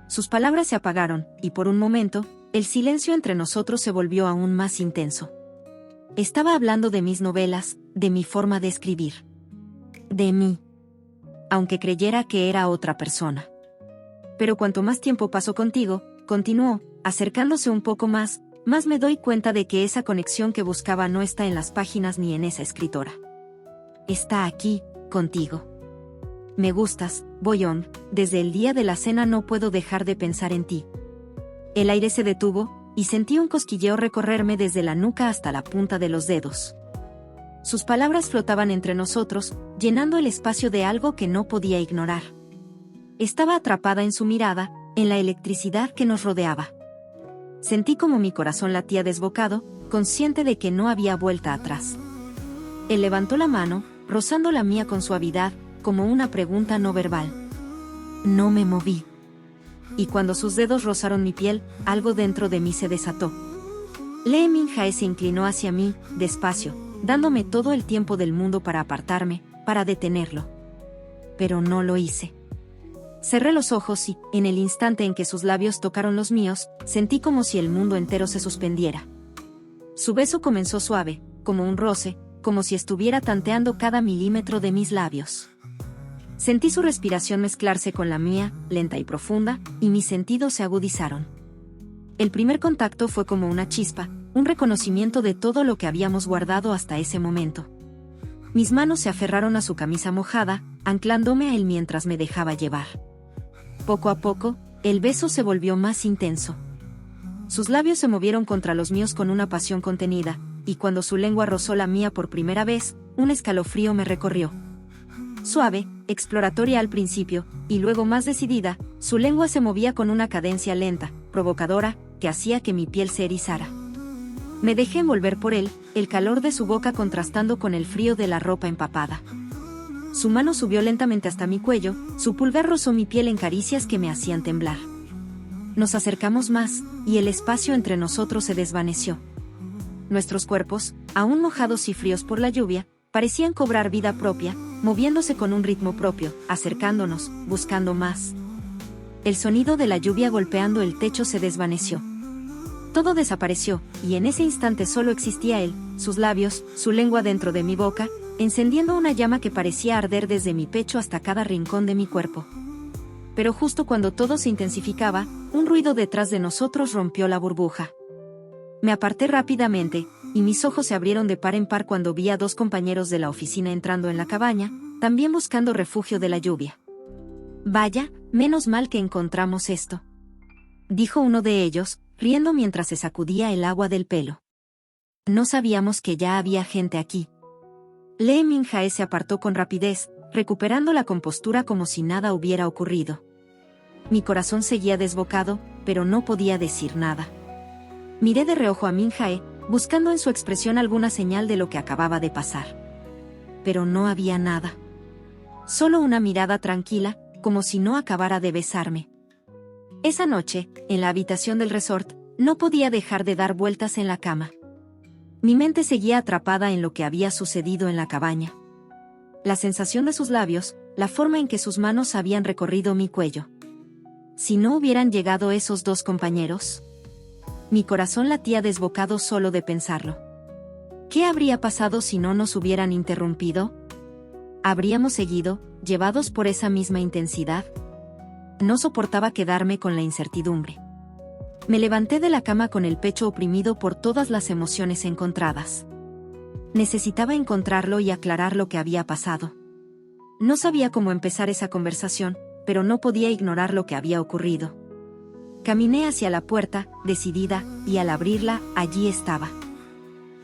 sus palabras se apagaron, y por un momento, el silencio entre nosotros se volvió aún más intenso. Estaba hablando de mis novelas, de mi forma de escribir. De mí. Aunque creyera que era otra persona. Pero cuanto más tiempo paso contigo, continuó, acercándose un poco más me doy cuenta de que esa conexión que buscaba no está en las páginas ni en esa escritora. Está aquí, contigo. Me gustas, Boyeon, desde el día de la cena no puedo dejar de pensar en ti. El aire se detuvo, y sentí un cosquilleo recorrerme desde la nuca hasta la punta de los dedos. Sus palabras flotaban entre nosotros, llenando el espacio de algo que no podía ignorar. Estaba atrapada en su mirada, en la electricidad que nos rodeaba. Sentí como mi corazón latía desbocado, consciente de que no había vuelta atrás. Él levantó la mano, rozando la mía con suavidad, como una pregunta no verbal. No me moví. Y cuando sus dedos rozaron mi piel, algo dentro de mí se desató. Lee Min-jae se inclinó hacia mí, despacio, dándome todo el tiempo del mundo para apartarme, para detenerlo. Pero no lo hice. Cerré los ojos y, en el instante en que sus labios tocaron los míos, sentí como si el mundo entero se suspendiera. Su beso comenzó suave, como un roce, como si estuviera tanteando cada milímetro de mis labios. Sentí su respiración mezclarse con la mía, lenta y profunda, y mis sentidos se agudizaron. El primer contacto fue como una chispa, un reconocimiento de todo lo que habíamos guardado hasta ese momento. Mis manos se aferraron a su camisa mojada, anclándome a él mientras me dejaba llevar. Poco a poco, el beso se volvió más intenso. Sus labios se movieron contra los míos con una pasión contenida, y cuando su lengua rozó la mía por primera vez, un escalofrío me recorrió. Suave, exploratoria al principio, y luego más decidida, su lengua se movía con una cadencia lenta, provocadora, que hacía que mi piel se erizara. Me dejé envolver por él, el calor de su boca contrastando con el frío de la ropa empapada. Su mano subió lentamente hasta mi cuello, su pulgar rozó mi piel en caricias que me hacían temblar. Nos acercamos más, y el espacio entre nosotros se desvaneció. Nuestros cuerpos, aún mojados y fríos por la lluvia, parecían cobrar vida propia, moviéndose con un ritmo propio, acercándonos, buscando más. El sonido de la lluvia golpeando el techo se desvaneció. Todo desapareció, y en ese instante solo existía él, sus labios, su lengua dentro de mi boca, encendiendo una llama que parecía arder desde mi pecho hasta cada rincón de mi cuerpo. Pero justo cuando todo se intensificaba, un ruido detrás de nosotros rompió la burbuja. Me aparté rápidamente, y mis ojos se abrieron de par en par cuando vi a dos compañeros de la oficina entrando en la cabaña, también buscando refugio de la lluvia. Vaya, menos mal que encontramos esto, dijo uno de ellos, riendo mientras se sacudía el agua del pelo. No sabíamos que ya había gente aquí. Lee Min-jae se apartó con rapidez, recuperando la compostura como si nada hubiera ocurrido. Mi corazón seguía desbocado, pero no podía decir nada. Miré de reojo a Min-jae, buscando en su expresión alguna señal de lo que acababa de pasar. Pero no había nada. Solo una mirada tranquila, como si no acabara de besarme. Esa noche, en la habitación del resort, no podía dejar de dar vueltas en la cama. Mi mente seguía atrapada en lo que había sucedido en la cabaña. La sensación de sus labios, la forma en que sus manos habían recorrido mi cuello. Si no hubieran llegado esos dos compañeros. Mi corazón latía desbocado solo de pensarlo. ¿Qué habría pasado si no nos hubieran interrumpido? ¿Habríamos seguido, llevados por esa misma intensidad? No soportaba quedarme con la incertidumbre. Me levanté de la cama con el pecho oprimido por todas las emociones encontradas. Necesitaba encontrarlo y aclarar lo que había pasado. No sabía cómo empezar esa conversación, pero no podía ignorar lo que había ocurrido. Caminé hacia la puerta, decidida, y al abrirla, allí estaba.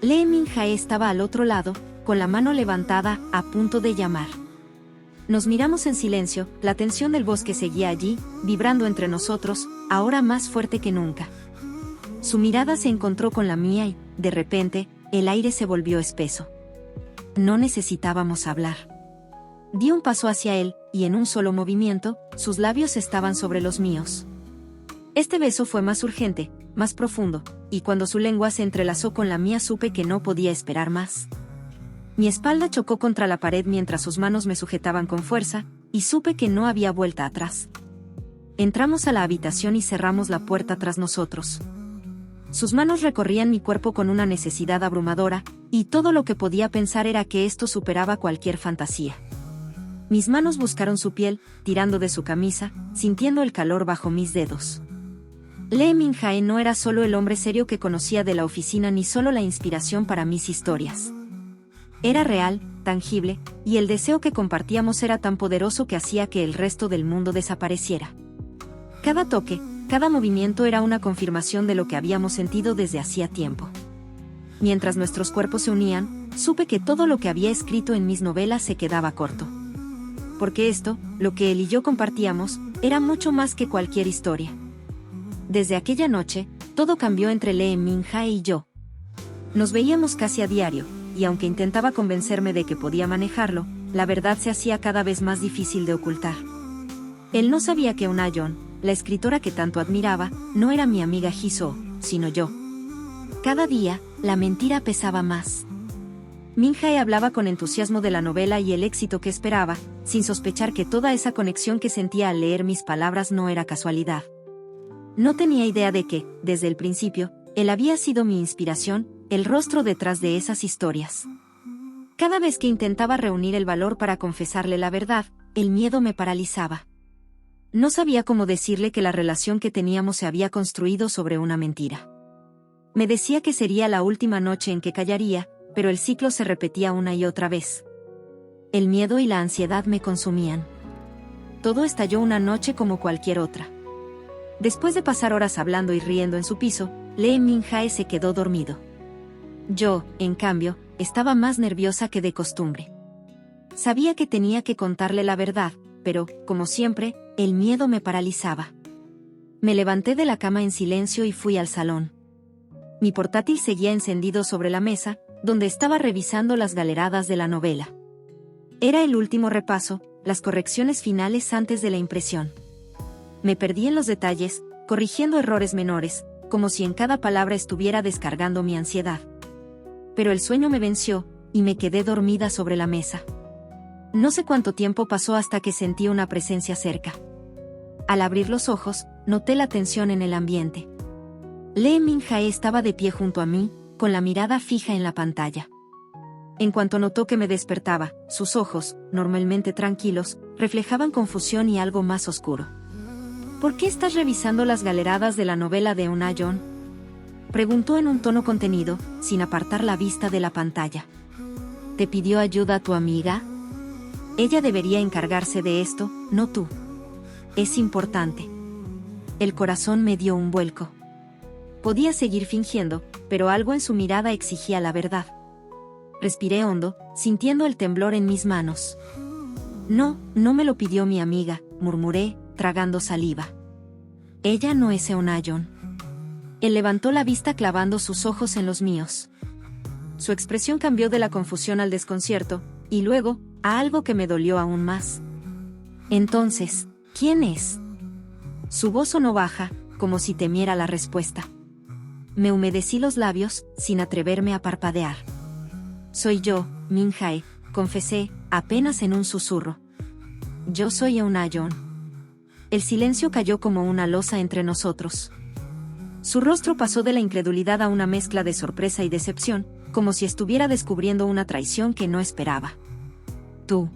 Lee Min-jae estaba al otro lado, con la mano levantada, a punto de llamar. Nos miramos en silencio, la tensión del bosque seguía allí, vibrando entre nosotros, ahora más fuerte que nunca. Su mirada se encontró con la mía y, de repente, el aire se volvió espeso. No necesitábamos hablar. Di un paso hacia él, y en un solo movimiento, sus labios estaban sobre los míos. Este beso fue más urgente, más profundo, y cuando su lengua se entrelazó con la mía supe que no podía esperar más. Mi espalda chocó contra la pared mientras sus manos me sujetaban con fuerza, y supe que no había vuelta atrás. Entramos a la habitación y cerramos la puerta tras nosotros. Sus manos recorrían mi cuerpo con una necesidad abrumadora, y todo lo que podía pensar era que esto superaba cualquier fantasía. Mis manos buscaron su piel, tirando de su camisa, sintiendo el calor bajo mis dedos. Lee Min-jae no era solo el hombre serio que conocía de la oficina ni solo la inspiración para mis historias. Era real, tangible, y el deseo que compartíamos era tan poderoso que hacía que el resto del mundo desapareciera. Cada toque, cada movimiento era una confirmación de lo que habíamos sentido desde hacía tiempo. Mientras nuestros cuerpos se unían, supe que todo lo que había escrito en mis novelas se quedaba corto. Porque esto, lo que él y yo compartíamos, era mucho más que cualquier historia. Desde aquella noche, todo cambió entre Lee Min-jae y yo. Nos veíamos casi a diario, y aunque intentaba convencerme de que podía manejarlo, la verdad se hacía cada vez más difícil de ocultar. Él no sabía que Eun-ayeon, la escritora que tanto admiraba, no era mi amiga Jisoo, sino yo. Cada día, la mentira pesaba más. Min-jae hablaba con entusiasmo de la novela y el éxito que esperaba, sin sospechar que toda esa conexión que sentía al leer mis palabras no era casualidad. No tenía idea de que, desde el principio, él había sido mi inspiración, el rostro detrás de esas historias. Cada vez que intentaba reunir el valor para confesarle la verdad, el miedo me paralizaba. No sabía cómo decirle que la relación que teníamos se había construido sobre una mentira. Me decía que sería la última noche en que callaría, pero el ciclo se repetía una y otra vez. El miedo y la ansiedad me consumían. Todo estalló una noche como cualquier otra. Después de pasar horas hablando y riendo en su piso, Lee Min-jae se quedó dormido. Yo, en cambio, estaba más nerviosa que de costumbre. Sabía que tenía que contarle la verdad, pero, como siempre, el miedo me paralizaba. Me levanté de la cama en silencio y fui al salón. Mi portátil seguía encendido sobre la mesa, donde estaba revisando las galeradas de la novela. Era el último repaso, las correcciones finales antes de la impresión. Me perdí en los detalles, corrigiendo errores menores, como si en cada palabra estuviera descargando mi ansiedad. Pero el sueño me venció, y me quedé dormida sobre la mesa. No sé cuánto tiempo pasó hasta que sentí una presencia cerca. Al abrir los ojos, noté la tensión en el ambiente. Lee Min-jae estaba de pie junto a mí, con la mirada fija en la pantalla. En cuanto notó que me despertaba, sus ojos, normalmente tranquilos, reflejaban confusión y algo más oscuro. ¿Por qué estás revisando las galeradas de la novela de Eun-ayeon?, preguntó en un tono contenido, sin apartar la vista de la pantalla. ¿Te pidió ayuda tu amiga? Ella debería encargarse de esto, no tú. Es importante. El corazón me dio un vuelco. Podía seguir fingiendo, pero algo en su mirada exigía la verdad. Respiré hondo, sintiendo el temblor en mis manos. No, no me lo pidió mi amiga, murmuré, tragando saliva. Ella no es Eun-ayeon. Él levantó la vista clavando sus ojos en los míos. Su expresión cambió de la confusión al desconcierto, y luego, a algo que me dolió aún más. Entonces, ¿quién es? Su voz sonó baja, como si temiera la respuesta. Me humedecí los labios, sin atreverme a parpadear. Soy yo, Min Jae, confesé, apenas en un susurro. Yo soy Eun-ah-yeon. El silencio cayó como una losa entre nosotros. Su rostro pasó de la incredulidad a una mezcla de sorpresa y decepción, como si estuviera descubriendo una traición que no esperaba. Tú.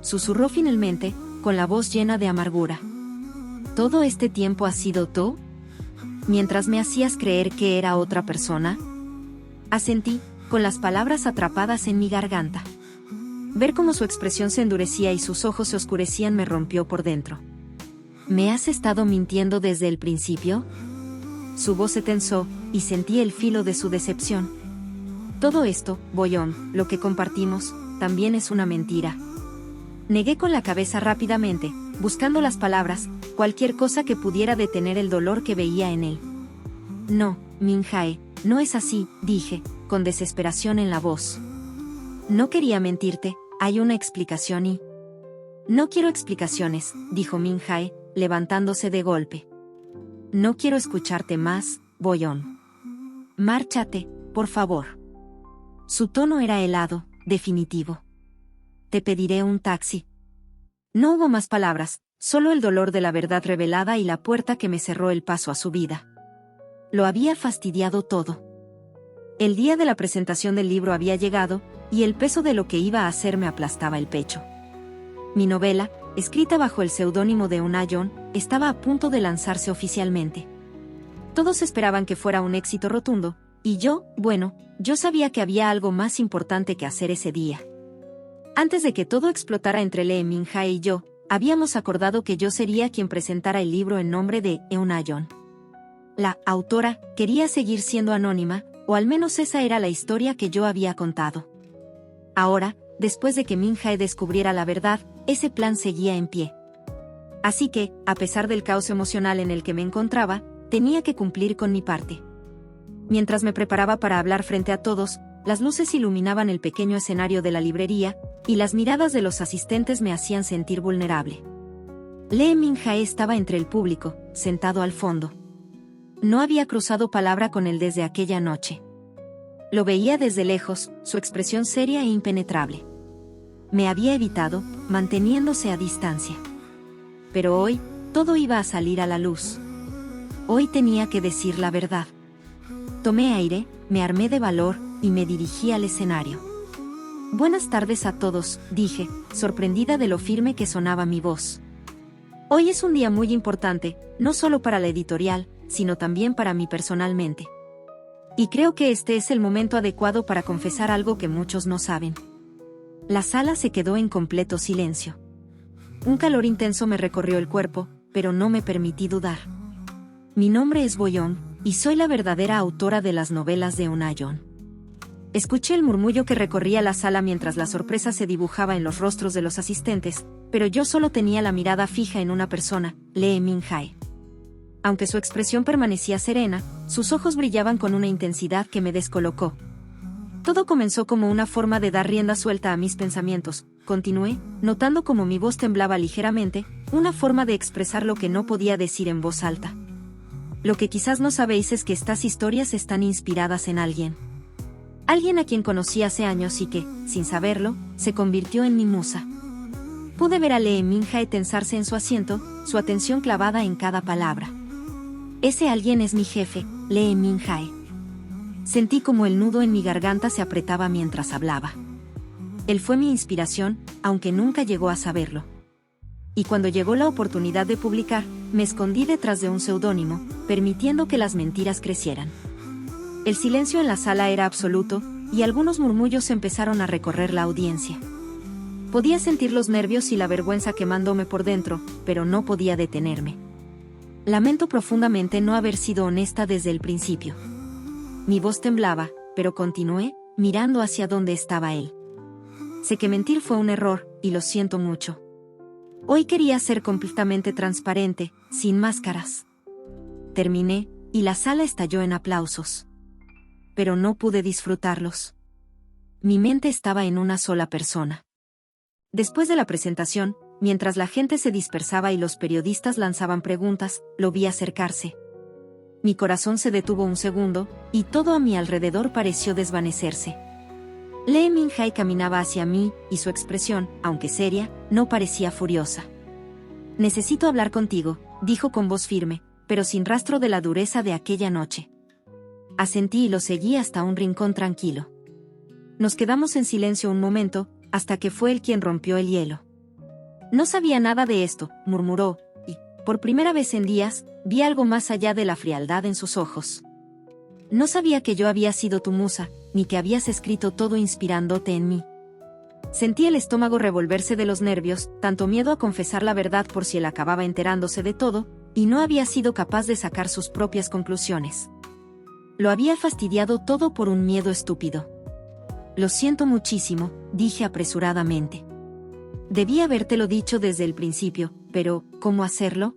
Susurró finalmente, con la voz llena de amargura. ¿Todo este tiempo has sido tú? Mientras me hacías creer que era otra persona. Asentí, con las palabras atrapadas en mi garganta. Ver cómo su expresión se endurecía y sus ojos se oscurecían me rompió por dentro. ¿Me has estado mintiendo desde el principio? Su voz se tensó, y sentí el filo de su decepción. Todo esto, Boyeon, lo que compartimos, también es una mentira. Negué con la cabeza rápidamente, buscando las palabras, cualquier cosa que pudiera detener el dolor que veía en él. No, Min Jae, no es así, dije, con desesperación en la voz. No quería mentirte, hay una explicación y... No quiero explicaciones, dijo Min Jae, levantándose de golpe. No quiero escucharte más, Boyeon. Márchate, por favor. Su tono era helado, definitivo. Te pediré un taxi. No hubo más palabras, solo el dolor de la verdad revelada y la puerta que me cerró el paso a su vida. Lo había fastidiado todo. El día de la presentación del libro había llegado, y el peso de lo que iba a hacer me aplastaba el pecho. Mi novela, escrita bajo el seudónimo de Eun-ah-yeon, estaba a punto de lanzarse oficialmente. Todos esperaban que fuera un éxito rotundo, y yo sabía que había algo más importante que hacer ese día. Antes de que todo explotara entre Lee Min Jae y yo, habíamos acordado que yo sería quien presentara el libro en nombre de Eun-ah-yeon. La autora quería seguir siendo anónima, o al menos esa era la historia que yo había contado. Ahora, después de que Min Jae descubriera la verdad, ese plan seguía en pie. Así que, a pesar del caos emocional en el que me encontraba, tenía que cumplir con mi parte. Mientras me preparaba para hablar frente a todos, las luces iluminaban el pequeño escenario de la librería, y las miradas de los asistentes me hacían sentir vulnerable. Lee Min Jae estaba entre el público, sentado al fondo. No había cruzado palabra con él desde aquella noche. Lo veía desde lejos, su expresión seria e impenetrable. Me había evitado, manteniéndose a distancia. Pero hoy, todo iba a salir a la luz. Hoy tenía que decir la verdad. Tomé aire, me armé de valor, y me dirigí al escenario. Buenas tardes a todos, dije, sorprendida de lo firme que sonaba mi voz. Hoy es un día muy importante, no solo para la editorial, sino también para mí personalmente. Y creo que este es el momento adecuado para confesar algo que muchos no saben. La sala se quedó en completo silencio. Un calor intenso me recorrió el cuerpo, pero no me permití dudar. Mi nombre es Boyeon, y soy la verdadera autora de las novelas de Eun-ah-yeon. Escuché el murmullo que recorría la sala mientras la sorpresa se dibujaba en los rostros de los asistentes, pero yo solo tenía la mirada fija en una persona, Lee Min Jae. Aunque su expresión permanecía serena, sus ojos brillaban con una intensidad que me descolocó. Todo comenzó como una forma de dar rienda suelta a mis pensamientos, continué, notando como mi voz temblaba ligeramente, una forma de expresar lo que no podía decir en voz alta. Lo que quizás no sabéis es que estas historias están inspiradas en alguien. Alguien a quien conocí hace años y que, sin saberlo, se convirtió en mi musa. Pude ver a Lee Min Jae tensarse en su asiento, su atención clavada en cada palabra. Ese alguien es mi jefe, Lee Min Jae. Sentí como el nudo en mi garganta se apretaba mientras hablaba. Él fue mi inspiración, aunque nunca llegó a saberlo. Y cuando llegó la oportunidad de publicar, me escondí detrás de un seudónimo, permitiendo que las mentiras crecieran. El silencio en la sala era absoluto, y algunos murmullos empezaron a recorrer la audiencia. Podía sentir los nervios y la vergüenza quemándome por dentro, pero no podía detenerme. Lamento profundamente no haber sido honesta desde el principio. Mi voz temblaba, pero continué, mirando hacia donde estaba él. Sé que mentir fue un error, y lo siento mucho. Hoy quería ser completamente transparente, sin máscaras. Terminé, y la sala estalló en aplausos. Pero no pude disfrutarlos. Mi mente estaba en una sola persona. Después de la presentación, mientras la gente se dispersaba y los periodistas lanzaban preguntas, lo vi acercarse. mi corazón se detuvo un segundo, y todo a mi alrededor pareció desvanecerse. Lee Min-jae caminaba hacia mí, y su expresión, aunque seria, no parecía furiosa. «Necesito hablar contigo», dijo con voz firme, pero sin rastro de la dureza de aquella noche. Asentí y lo seguí hasta un rincón tranquilo. Nos quedamos en silencio un momento, hasta que fue él quien rompió el hielo. «No sabía nada de esto», murmuró, y, por primera vez en días, vi algo más allá de la frialdad en sus ojos. «No sabía que yo había sido tu musa, ni que habías escrito todo inspirándote en mí». Sentí el estómago revolverse de los nervios, tanto miedo a confesar la verdad por si él acababa enterándose de todo, y no había sido capaz de sacar sus propias conclusiones. Lo había fastidiado todo por un miedo estúpido. «Lo siento muchísimo», dije apresuradamente. «Debí habértelo dicho desde el principio, pero, ¿cómo hacerlo?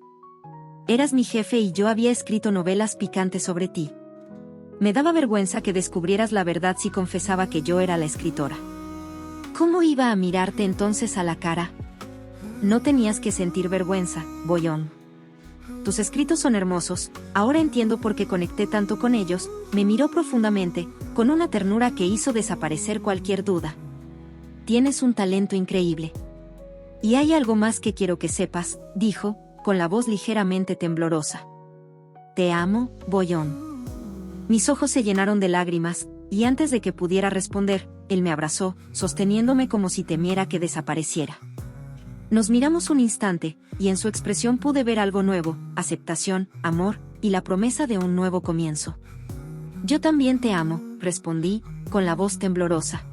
Eras mi jefe y yo había escrito novelas picantes sobre ti. Me daba vergüenza que descubrieras la verdad si confesaba que yo era la escritora. ¿Cómo iba a mirarte entonces a la cara? No tenías que sentir vergüenza, Boyeon. Tus escritos son hermosos, ahora entiendo por qué conecté tanto con ellos», me miró profundamente, con una ternura que hizo desaparecer cualquier duda. «Tienes un talento increíble. Y hay algo más que quiero que sepas», dijo, con la voz ligeramente temblorosa. «Te amo, Boyeon». Mis ojos se llenaron de lágrimas, y antes de que pudiera responder, él me abrazó, sosteniéndome como si temiera que desapareciera. Nos miramos un instante, y en su expresión pude ver algo nuevo: aceptación, amor, y la promesa de un nuevo comienzo. «Yo también te amo», respondí, con la voz temblorosa.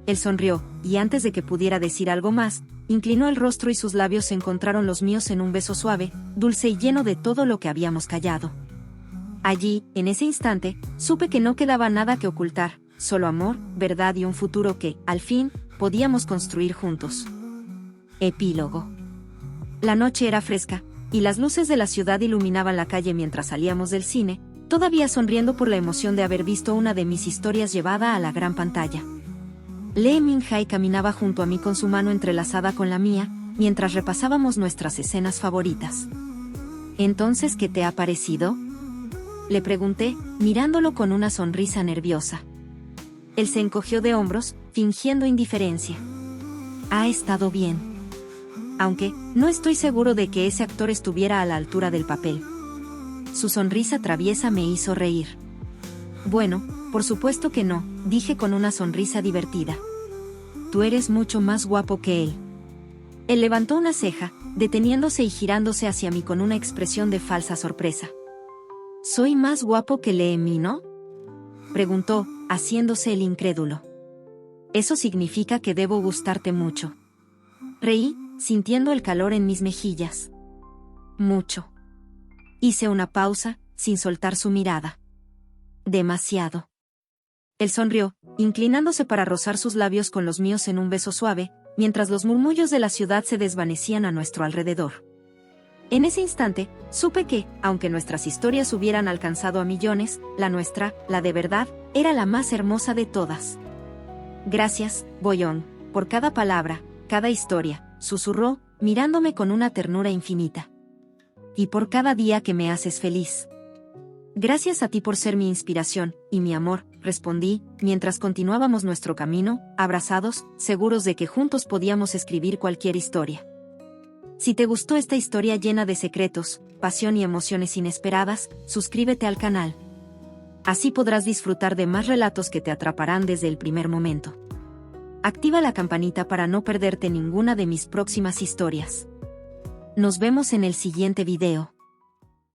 Él sonrió, y antes de que pudiera decir algo más, inclinó el rostro y sus labios se encontraron los míos en un beso suave, dulce y lleno de todo lo que habíamos callado. Allí, en ese instante, supe que no quedaba nada que ocultar, solo amor, verdad y un futuro que, al fin, podíamos construir juntos. Epílogo. La noche era fresca, y las luces de la ciudad iluminaban la calle mientras salíamos del cine, todavía sonriendo por la emoción de haber visto una de mis historias llevada a la gran pantalla. Lee Min-jae caminaba junto a mí con su mano entrelazada con la mía, mientras repasábamos nuestras escenas favoritas. «¿Entonces qué te ha parecido?», le pregunté, mirándolo con una sonrisa nerviosa. Él se encogió de hombros, fingiendo indiferencia. «Ha estado bien. Aunque, no estoy seguro de que ese actor estuviera a la altura del papel». Su sonrisa traviesa me hizo reír. «Bueno, por supuesto que no», dije con una sonrisa divertida. «Tú eres mucho más guapo que él». Él levantó una ceja, deteniéndose y girándose hacia mí con una expresión de falsa sorpresa. «¿Soy más guapo que Lee Min, no?», preguntó, haciéndose el incrédulo. «Eso significa que debo gustarte mucho». Reí, sintiendo el calor en mis mejillas. «Mucho». Hice una pausa, sin soltar su mirada. «Demasiado». Él sonrió, inclinándose para rozar sus labios con los míos en un beso suave, mientras los murmullos de la ciudad se desvanecían a nuestro alrededor. En ese instante, supe que, aunque nuestras historias hubieran alcanzado a millones, la nuestra, la de verdad, era la más hermosa de todas. «Gracias, Boyeon, por cada palabra, cada historia», susurró, mirándome con una ternura infinita. «Y por cada día que me haces feliz». «Gracias a ti por ser mi inspiración, y mi amor», respondí, mientras continuábamos nuestro camino, abrazados, seguros de que juntos podíamos escribir cualquier historia. Si te gustó esta historia llena de secretos, pasión y emociones inesperadas, suscríbete al canal. Así podrás disfrutar de más relatos que te atraparán desde el primer momento. Activa la campanita para no perderte ninguna de mis próximas historias. Nos vemos en el siguiente video.